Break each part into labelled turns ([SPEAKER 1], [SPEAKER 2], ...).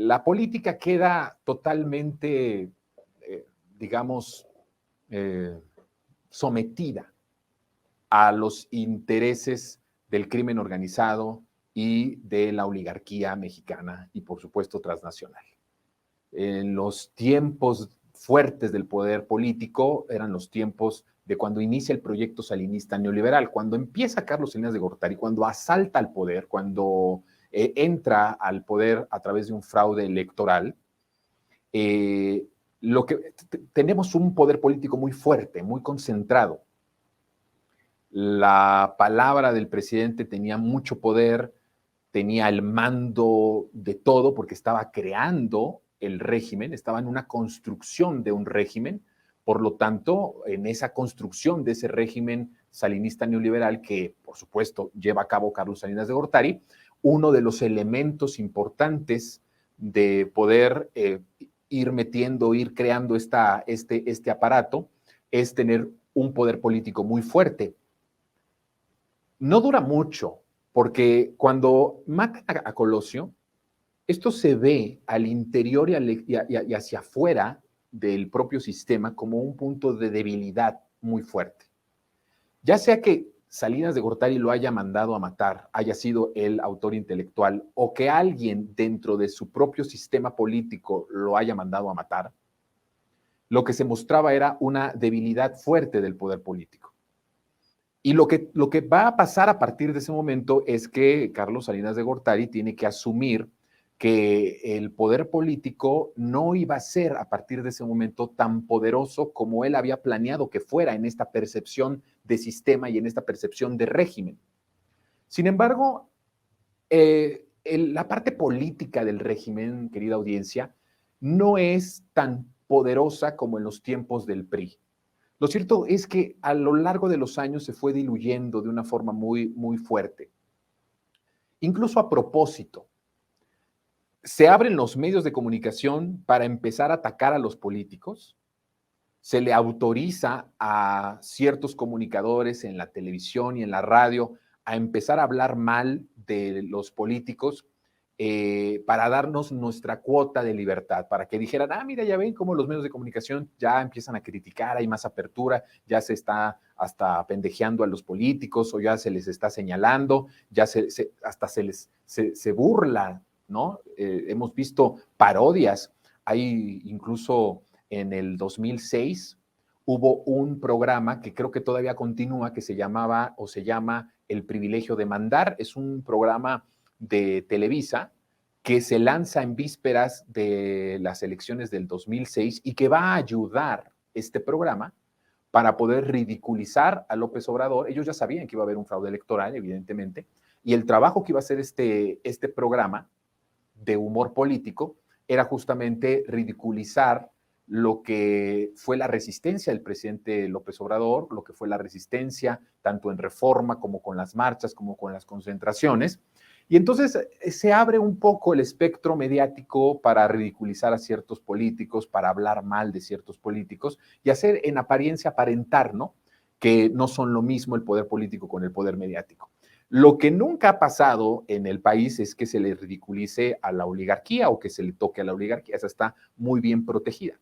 [SPEAKER 1] la política queda totalmente, digamos, sometida a los intereses del crimen organizado y de la oligarquía mexicana y, por supuesto, transnacional. En los tiempos fuertes del poder político eran los tiempos de cuando inicia el proyecto salinista neoliberal, cuando empieza Carlos Salinas de Gortari, cuando asalta al poder, cuando entra al poder a través de un fraude electoral. Tenemos un poder político muy fuerte, muy concentrado. La palabra del presidente tenía mucho poder, tenía el mando de todo porque estaba creando el régimen, estaba en una construcción de un régimen. Por lo tanto, en esa construcción de ese régimen salinista neoliberal que, por supuesto, lleva a cabo Carlos Salinas de Gortari, uno de los elementos importantes de poder ir metiendo, ir creando este aparato, es tener un poder político muy fuerte. No dura mucho, porque cuando matan a Colosio, esto se ve al interior y hacia afuera del propio sistema como un punto de debilidad muy fuerte. Ya sea que Salinas de Gortari lo haya mandado a matar, haya sido el autor intelectual, o que alguien dentro de su propio sistema político lo haya mandado a matar, lo que se mostraba era una debilidad fuerte del poder político. Y lo que va a pasar a partir de ese momento es que Carlos Salinas de Gortari tiene que asumir que el poder político no iba a ser a partir de ese momento tan poderoso como él había planeado que fuera en esta percepción de sistema y en esta percepción de régimen. Sin embargo, la parte política del régimen, querida audiencia, no es tan poderosa como en los tiempos del PRI. Lo cierto es que a lo largo de los años se fue diluyendo de una forma muy, muy fuerte. Incluso a propósito, se abren los medios de comunicación para empezar a atacar a los políticos. Se le autoriza a ciertos comunicadores en la televisión y en la radio a empezar a hablar mal de los políticos para darnos nuestra cuota de libertad, para que dijeran, mira, ya ven cómo los medios de comunicación ya empiezan a criticar, hay más apertura, ya se está hasta pendejeando a los políticos o ya se les está señalando, ya hasta se burla, ¿no? Hemos visto parodias, hay incluso en el 2006 hubo un programa que creo que todavía continúa, que se llamaba o se llama El Privilegio de Mandar. Es un programa de Televisa que se lanza en vísperas de las elecciones del 2006 y que va a ayudar este programa para poder ridiculizar a López Obrador. Ellos ya sabían que iba a haber un fraude electoral, evidentemente, y el trabajo que iba a hacer este programa de humor político era justamente ridiculizar lo que fue la resistencia del presidente López Obrador, lo que fue la resistencia tanto en Reforma como con las marchas, como con las concentraciones. Y entonces se abre un poco el espectro mediático para ridiculizar a ciertos políticos, para hablar mal de ciertos políticos y hacer en apariencia aparentar, ¿no?, que no son lo mismo el poder político con el poder mediático. Lo que nunca ha pasado en el país es que se le ridiculice a la oligarquía o que se le toque a la oligarquía. Esa está muy bien protegida.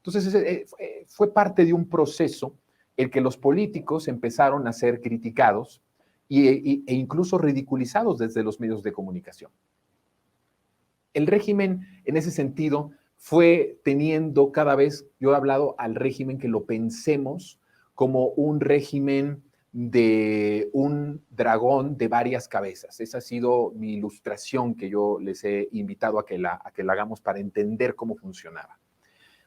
[SPEAKER 1] Entonces, fue parte de un proceso en que los políticos empezaron a ser criticados e incluso ridiculizados desde los medios de comunicación. El régimen, en ese sentido, fue teniendo cada vez, yo he hablado al régimen que lo pensemos como un régimen de un dragón de varias cabezas. Esa ha sido mi ilustración que yo les he invitado a que la hagamos para entender cómo funcionaba.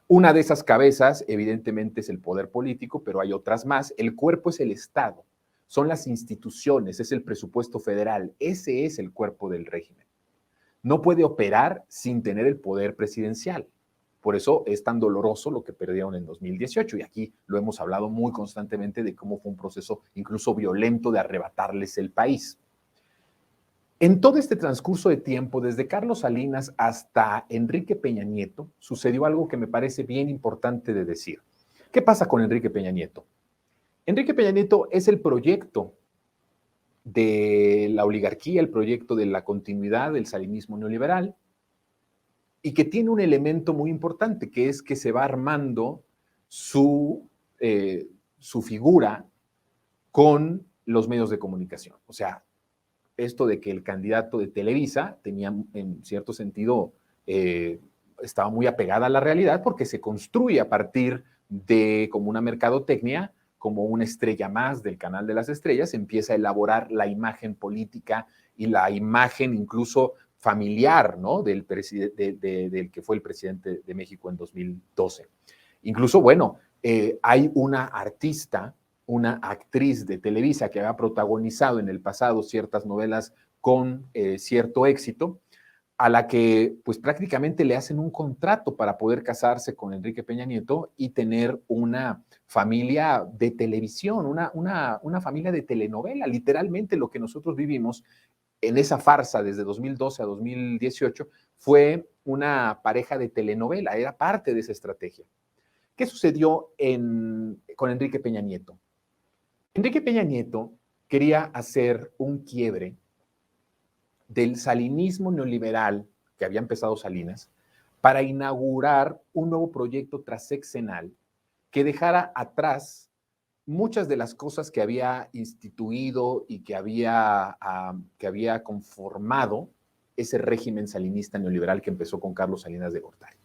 [SPEAKER 1] Una de esas cabezas, evidentemente, es el poder político, pero hay otras más. El cuerpo es el Estado, son las instituciones, es el presupuesto federal. Ese es el cuerpo del régimen. No puede operar sin tener el poder presidencial. Por eso es tan doloroso lo que perdieron en 2018 y aquí lo hemos hablado muy constantemente de cómo fue un proceso incluso violento de arrebatarles el país. En todo este transcurso de tiempo, desde Carlos Salinas hasta Enrique Peña Nieto, sucedió algo que me parece bien importante de decir. ¿Qué pasa con Enrique Peña Nieto? Enrique Peña Nieto es el proyecto de la oligarquía, el proyecto de la continuidad del salinismo neoliberal. y que tiene un elemento muy importante, que es que se va armando su figura con los medios de comunicación. O sea, esto de que el candidato de Televisa tenía, en cierto sentido, estaba muy apegada a la realidad porque se construye a partir de como una mercadotecnia, como una estrella más del canal de las estrellas, empieza a elaborar la imagen política y la imagen incluso familiar, ¿no? Del que fue el presidente de México en 2012. Incluso, bueno, hay una artista, una actriz de Televisa que había protagonizado en el pasado ciertas novelas con cierto éxito, a la que pues prácticamente le hacen un contrato para poder casarse con Enrique Peña Nieto y tener una familia de televisión, una familia de telenovela, literalmente lo que nosotros vivimos en esa farsa desde 2012 a 2018 fue una pareja de telenovela, era parte de esa estrategia. ¿Qué sucedió con Enrique Peña Nieto? Enrique Peña Nieto quería hacer un quiebre del salinismo neoliberal que había empezado Salinas para inaugurar un nuevo proyecto transeccional que dejara atrás muchas de las cosas que había instituido y que había conformado ese régimen salinista neoliberal que empezó con Carlos Salinas de Gortari.